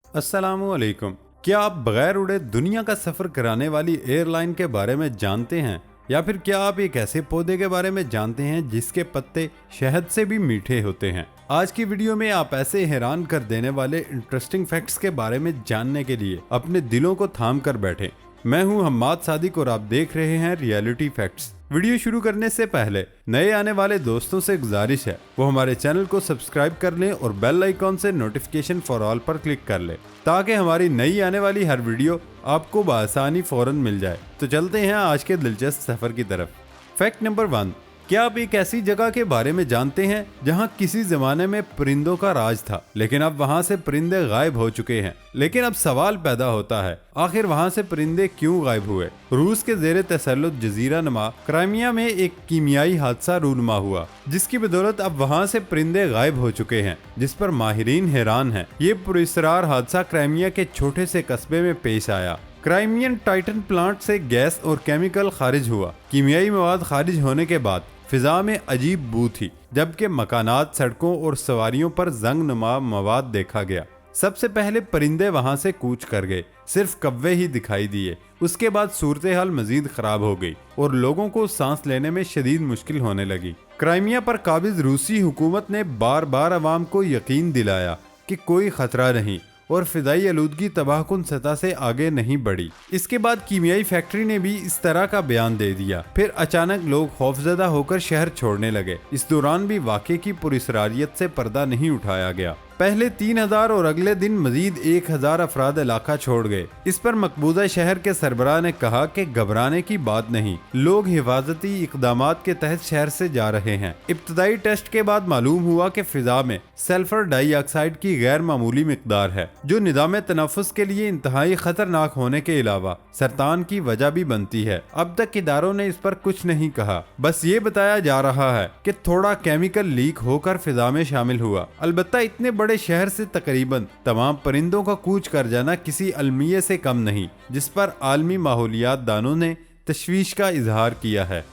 अस्सलामुअलैकुम। क्या आप बगैर उड़े दुनिया का सफर कराने वाली एयरलाइन के बारे में जानते हैं, या फिर क्या आप एक ऐसे पौधे के बारे में जानते हैं जिसके पत्ते शहद से भी मीठे होते हैं? आज की वीडियो में आप ऐसे हैरान कर देने वाले इंटरेस्टिंग फैक्ट्स के बारे में जानने के लिए अपने दिलों को थाम कर बैठे। मैं हूं हम्माद सादिक और आप देख रहे हैं रियलिटी फैक्ट्स। वीडियो शुरू करने से पहले नए आने वाले दोस्तों से गुजारिश है वो हमारे चैनल को सब्सक्राइब कर लें और बेल आइकॉन से नोटिफिकेशन फॉर ऑल पर क्लिक कर लें ताकि हमारी नई आने वाली हर वीडियो आपको बआसानी फौरन मिल जाए। तो चलते हैं आज के दिलचस्प सफर की तरफ। फैक्ट नंबर 1, क्या आप एक ऐसी जगह के बारे में जानते हैं जहां किसी जमाने में परिंदों का राज था, लेकिन अब वहां से परिंदे गायब हो चुके हैं। लेकिन अब सवाल पैदा होता है, आखिर वहां से परिंदे क्यों गायब हुए? रूस के जेरे तसल्लुत जजीरा नमा क्राइमिया में एक कीमियाई हादसा रूनुमा हुआ, जिसकी बदौलत अब वहां से परिंदे गायब हो चुके हैं, जिस पर माहिरीन हैरान हैं। ये पुरस्रार हादसा क्राइमिया के छोटे से कस्बे में पेश आया। क्राइमियन टाइटन प्लांट से गैस और केमिकल खारिज हुआ। कीमियाई मवाद खारिज होने के बाद फिजा में अजीब बू थी, जबकि मकानात, सड़कों और सवारियों पर जंग नुमा मवाद देखा गया। सबसे पहले परिंदे वहां से कूच कर गए, सिर्फ कव्वे ही दिखाई दिए। उसके बाद सूरत हाल मजीद खराब हो गई और लोगों को सांस लेने में शदीद मुश्किल होने लगी। क्राइमिया पर काबिज रूसी हुकूमत ने बार बार अवाम को यकीन दिलाया कि कोई खतरा नहीं और फिजाई आलूदगी तबाहकुन सतह से आगे नहीं बढ़ी। इसके बाद कीमियाई फैक्ट्री ने भी इस तरह का बयान दे दिया। फिर अचानक लोग खौफजदा होकर शहर छोड़ने लगे। इस दौरान भी वाक़े की पुरस्रारियत से पर्दा नहीं उठाया गया। पहले 3000 और अगले दिन मजीद 1000 अफराद इलाका छोड़ गए। इस पर मकबूजा शहर के सरबराह ने कहा कि घबराने की बात नहीं, लोग हिफाजती इकदामात के तहत शहर से जा रहे हैं। इब्तदाई टेस्ट के बाद मालूम हुआ कि फिजा में सल्फर डाइऑक्साइड की गैर मामूली मिकदार है, जो निज़ाम तनफ़ुस के लिए इंतहाई खतरनाक होने के अलावा सरतान की वजह भी बनती है। अब तक इदारों ने इस पर कुछ नहीं कहा, बस ये बताया जा रहा है कि थोड़ा केमिकल लीक होकर फिजा में शामिल हुआ। अलबत्ता इतने बड़े शहर से तकरीबन तमाम परिंदों का कूच कर जाना किसी अलमिये से कम नहीं, जिस पर आलमी माहौलियात दानों ने तशवीश का इजहार किया है।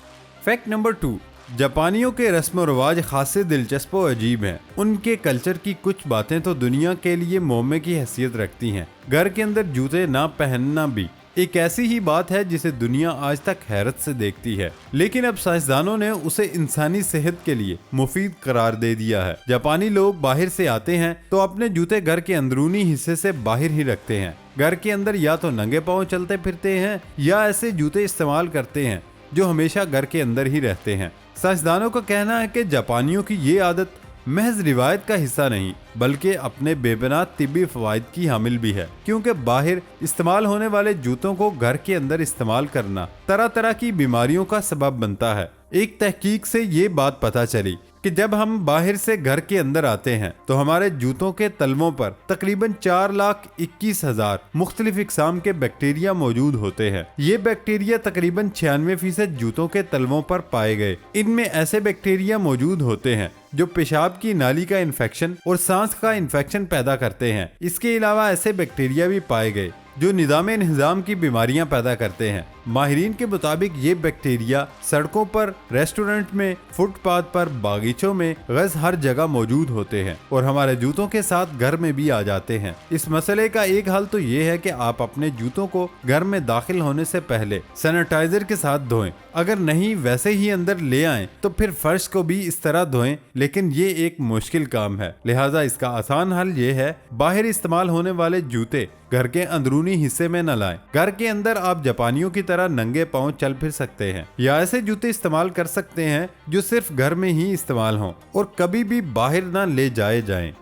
फैक्ट नंबर 2, जापानियों के रस्म और रवाज खासे दिलचस्प और अजीब हैं। उनके कल्चर की कुछ बातें तो दुनिया के लिए मोहम्मे की हैसियत रखती हैं। घर के अंदर जूते ना पहनना भी एक ऐसी ही बात है जिसे दुनिया आज तक हैरत से देखती है, लेकिन अब साइंसदानों ने उसे इंसानी सेहत के लिए मुफीद करार दे दिया है। जापानी लोग बाहर से आते हैं तो अपने जूते घर के अंदरूनी हिस्से से बाहर ही रखते हैं। घर के अंदर या तो नंगे पांव चलते फिरते हैं या ऐसे जूते इस्तेमाल करते हैं जो हमेशा घर के अंदर ही रहते हैं। साइंसदानों का कहना है कि जापानियों की ये आदत महज रिवायत का हिस्सा नहीं बल्कि अपने बेबना तिब्बी फवाइद की हामिल भी है, क्योंकि बाहर इस्तेमाल होने वाले जूतों को घर के अंदर इस्तेमाल करना तरह तरह की बीमारियों का सबब बनता है। एक तहकीक से ये बात पता चली कि जब हम बाहर से घर के अंदर आते हैं तो हमारे जूतों के तलवों पर तकरीबन 4,21,000 मुख्तलिफ इकसाम के बैक्टीरिया मौजूद होते हैं। ये बैक्टीरिया तकरीबन 96% जूतों के तलवों पर पाए गए। इनमें ऐसे बैक्टीरिया मौजूद होते हैं जो पेशाब की नाली का इन्फेक्शन और सांस का इन्फेक्शन पैदा करते हैं। इसके अलावा ऐसे बैक्टीरिया भी पाए गए जो निज़ाम की बीमारियां पैदा करते हैं। माहिरीन के मुताबिक ये बैक्टीरिया सड़कों पर, रेस्टोरेंट में, फुटपाथ पर, बागीचों में, गज हर जगह मौजूद होते हैं और हमारे जूतों के साथ घर में भी आ जाते हैं। इस मसले का एक हल तो ये है कि आप अपने जूतों को घर में दाखिल होने से पहले सैनिटाइजर के साथ धोएं। अगर नहीं वैसे ही अंदर ले आएं तो फिर फर्श को भी इस तरह धोएं, लेकिन ये एक मुश्किल काम है। लिहाजा इसका आसान हल ये है, बाहर इस्तेमाल होने वाले जूते घर के अंदरूनी हिस्से में न लाएं। घर के अंदर आप जापानियों की तरह नंगे पांव चल फिर सकते हैं या ऐसे जूते इस्तेमाल कर सकते हैं जो सिर्फ घर में ही इस्तेमाल हों और कभी भी बाहर ना ले जाएं।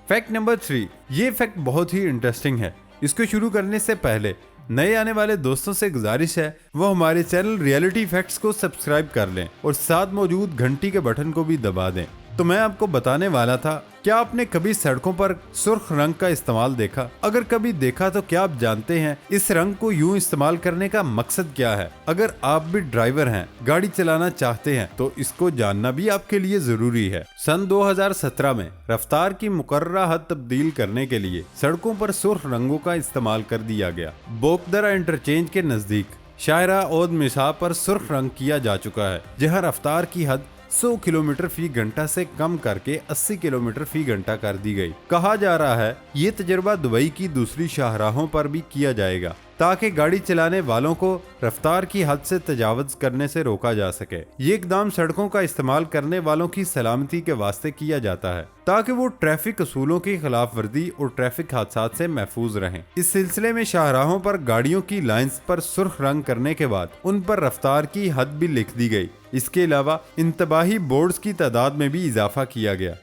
फैक्ट नंबर 3, ये फैक्ट बहुत ही इंटरेस्टिंग है। इसको शुरू करने से पहले नए आने वाले दोस्तों से गुजारिश है वो हमारे चैनल रियलिटी फैक्ट्स को सब्सक्राइब कर लें और साथ मौजूद घंटी के बटन को भी दबा दें। तो मैं आपको बताने वाला था, क्या आपने कभी सड़कों पर सुर्ख रंग का इस्तेमाल देखा? अगर कभी देखा तो क्या आप जानते हैं इस रंग को यूं इस्तेमाल करने का मकसद क्या है? अगर आप भी ड्राइवर हैं, गाड़ी चलाना चाहते हैं तो इसको जानना भी आपके लिए जरूरी है। सन 2017 में रफ्तार की मुकर्ररा हद तब्दील करने के लिए सड़कों पर सुर्ख रंगों का इस्तेमाल कर दिया गया। बोकदरा इंटरचेंज के नजदीक शायरा ओद मिसा पर सुर्ख रंग किया जा चुका है, जहाँ रफ्तार की हद 100 किलोमीटर फी घंटा से कम करके 80 किलोमीटर फी घंटा कर दी गई। कहा जा रहा है ये तजुर्बा दुबई की दूसरी शाहराहों पर भी किया जाएगा ताकि गाड़ी चलाने वालों को रफ्तार की हद से तजावुज करने से रोका जा सके। ये इकदाम सड़कों का इस्तेमाल करने वालों की सलामती के वास्ते किया जाता है ताकि वो ट्रैफिक असूलों की खिलाफ वर्जी और ट्रैफिक हादसात से महफूज रहें। इस सिलसिले में शाहराहों पर गाड़ियों की लाइंस पर सुर्ख रंग करने के बाद उन पर रफ्तार की हद भी लिख दी गई। इसके अलावा इंतबाही बोर्ड्स की तादाद में भी इजाफा किया गया।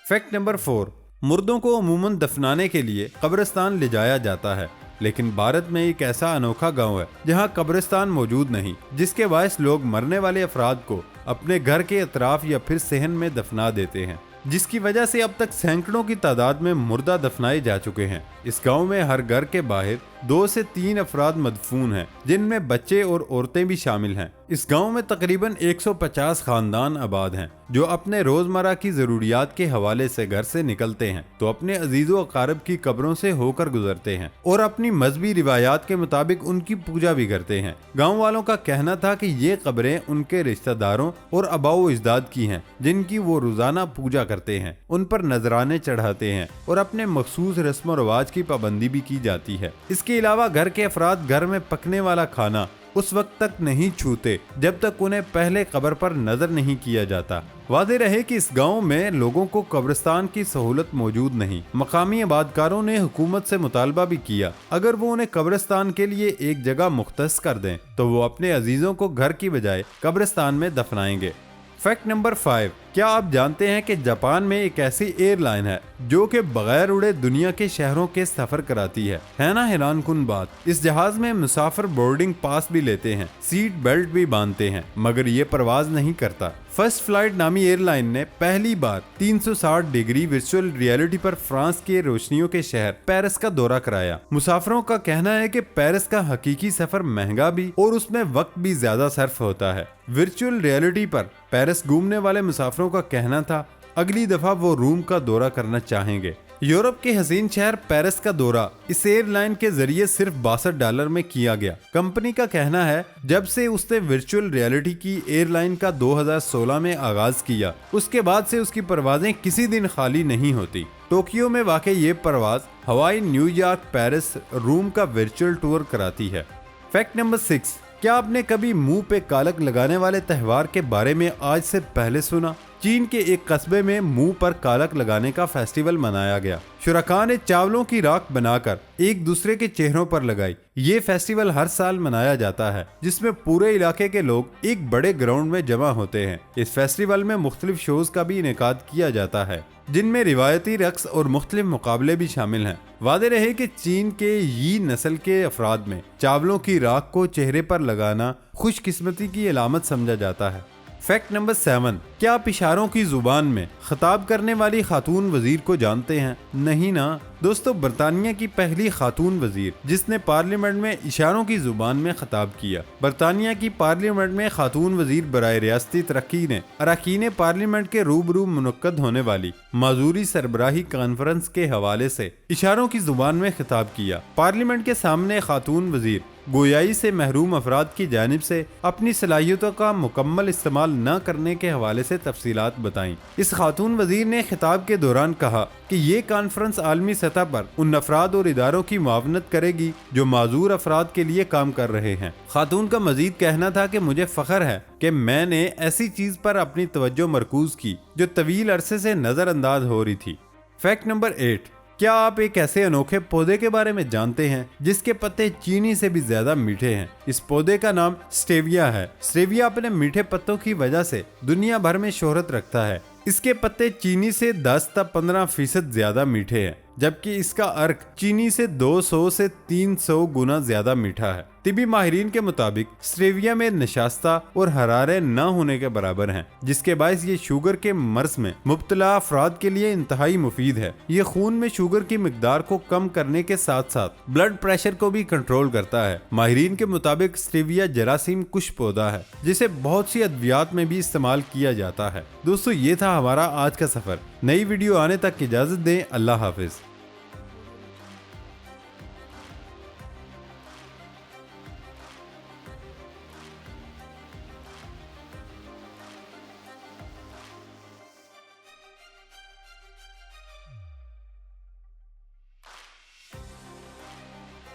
फैक्ट नंबर 4, मुर्दों को अमूमन दफनाने के लिए कब्रिस्तान ले जाया जाता है, लेकिन भारत में एक ऐसा अनोखा गांव है जहां कब्रिस्तान मौजूद नहीं, जिसके बायस लोग मरने वाले अफराद को अपने घर के अतराफ या फिर सहन में दफना देते हैं, जिसकी वजह से अब तक सैकड़ों की तादाद में मुर्दा दफनाए जा चुके हैं। इस गांव में हर घर के बाहर 2 से 3 अफराद मदफून हैं, जिनमें बच्चे और औरतें भी शामिल हैं। इस गांव में तकरीबन 150 खानदान आबाद हैं जो अपने रोजमर्रा की जरूरियात के हवाले से घर से निकलते हैं तो अपने अजीजों अकारब की कब्रों से होकर गुजरते हैं और अपनी मजहबी रिवायात के मुताबिक उनकी पूजा भी करते हैं। गांव वालों का कहना था कि ये कब्रें उनके रिश्तेदारों और आबाओ अजदाद की हैं, जिनकी वो रोजाना पूजा करते हैं, उन पर नजराने चढ़ाते हैं और अपने मखसूस रस्म और रवाज की पाबंदी भी की जाती है। इसके अलावा घर के अफराद घर में पकने वाला खाना उस वक्त तक नहीं छूते जब तक उन्हें पहले कब्र पर नजर नहीं किया जाता। वादे रहे कि इस गांव में लोगों को कब्रिस्तान की सहूलत मौजूद नहीं। मकामी आबादकारों ने हुकूमत से मुतालबा भी किया अगर वो उन्हें कब्रिस्तान के लिए एक जगह मुख्तस कर दें तो वो अपने अजीजों को घर की बजाय कब्रिस्तान में दफनाएंगे। फैक्ट नंबर 5, क्या आप जानते हैं कि जापान में एक ऐसी एयरलाइन है जो कि बगैर उड़े दुनिया के शहरों के सफर कराती है ना हैरान कुन बात। इस जहाज में मुसाफिर बोर्डिंग पास भी लेते हैं, सीट बेल्ट भी बांधते हैं, मगर ये परवाज नहीं करता। फर्स्ट फ्लाइट नामी एयरलाइन ने पहली बार 360 डिग्री वर्चुअल रियलिटी पर फ्रांस के रोशनियों के शहर पेरिस का दौरा कराया। मुसाफिरों का कहना है कि पेरिस का हकीकी सफर महंगा भी और उसमें वक्त भी ज्यादा सर्फ होता है। वर्चुअल रियलिटी पर पेरिस घूमने वाले मुसाफिरों का कहना था अगली दफा वो रोम का दौरा करना चाहेंगे। यूरोप के हसीन शहर पेरिस का दौरा इस एयरलाइन के जरिए सिर्फ $62 में किया गया। कंपनी का कहना है जब से उसने वर्चुअल रियलिटी की एयरलाइन का 2016 में आगाज किया, उसके बाद से उसकी परवाजें किसी दिन खाली नहीं होती। टोक्यो में वाक़ ये परवाज हवाई, न्यूयॉर्क, पेरिस, रोम का वर्चुअल टूर कराती है। फैक्ट नंबर 6, क्या आपने कभी मुंह पे कालक लगाने वाले त्यौहार के बारे में आज से पहले सुना? चीन के एक कस्बे में मुंह पर कालक लगाने का फेस्टिवल मनाया गया। शुरका ने चावलों की राख बनाकर एक दूसरे के चेहरों पर लगाई। ये फेस्टिवल हर साल मनाया जाता है, जिसमें पूरे इलाके के लोग एक बड़े ग्राउंड में जमा होते हैं। इस फेस्टिवल में मुख्तलिफ शोज का भी इनेकाद किया जाता है, जिनमें रिवायती रक्स और मुख्तलिफ मुकाबले भी शामिल हैं। वादे रहे कि चीन के यी नस्ल के अफराद में चावलों की राख को चेहरे पर लगाना खुशकिस्मती की अलामत समझा जाता है। फैक्ट नंबर 7, क्या आप इशारों की जुबान में खिताब करने वाली खातून वजीर को जानते हैं? नहीं ना दोस्तों, बरतानिया की पहली खातून वजीर जिसने पार्लियामेंट में इशारों की जुबान में खिताब किया। बरतानिया की पार्लियामेंट में खातून वजीर बराए रियासती तरक्की ने अरकान पार्लियामेंट के रूबरू मुनक्कद होने वाली माजूरी सरबराही कॉन्फ्रेंस के हवाले से इशारों की जुबान में खिताब किया। पार्लियामेंट के सामने खातून वजीर गोयाई से महरूम अफराद की जानिब से अपनी सलाहियतों का मुकम्मल इस्तेमाल न करने के हवाले से तफसीलात बताईं। इस खातून वजीर ने खिताब के दौरान कहा कि ये कॉन्फ्रेंस आलमी सतह पर उन अफराद और इदारों की मुआवनत करेगी जो माजूर अफराद के लिए काम कर रहे हैं। खातून का मजीद कहना था कि मुझे फख्र है कि मैंने ऐसी चीज पर अपनी तवज्जो मरकूज की जो तवील अरसे से नजरअंदाज हो रही थी। फैक्ट नंबर 8, क्या आप एक ऐसे अनोखे पौधे के बारे में जानते हैं जिसके पत्ते चीनी से भी ज्यादा मीठे हैं? इस पौधे का नाम स्टेविया है। स्टेविया अपने मीठे पत्तों की वजह से दुनिया भर में शोहरत रखता है। इसके पत्ते चीनी से 10-15% ज्यादा मीठे हैं, जबकि इसका अर्क चीनी से 200 से 300 गुना ज्यादा मीठा है। तिबी माहिरीन के मुताबिक स्टेविया में नशास्ता और हरारे न होने के बराबर हैं, जिसके बायस ये शुगर के मर्ज में मुब्तला अफराद के लिए इंतहाई मुफीद है। ये खून में शुगर की मिकदार को कम करने के साथ साथ ब्लड प्रेशर को भी कंट्रोल करता है। माहिरीन के मुताबिक स्टेविया जरासीम कुश पौधा है जिसे बहुत सी अद्वियात में भी इस्तेमाल किया जाता है। दोस्तों, ये था हमारा आज का सफर। नई वीडियो आने तक इजाजत दें। अल्लाह हाफिज।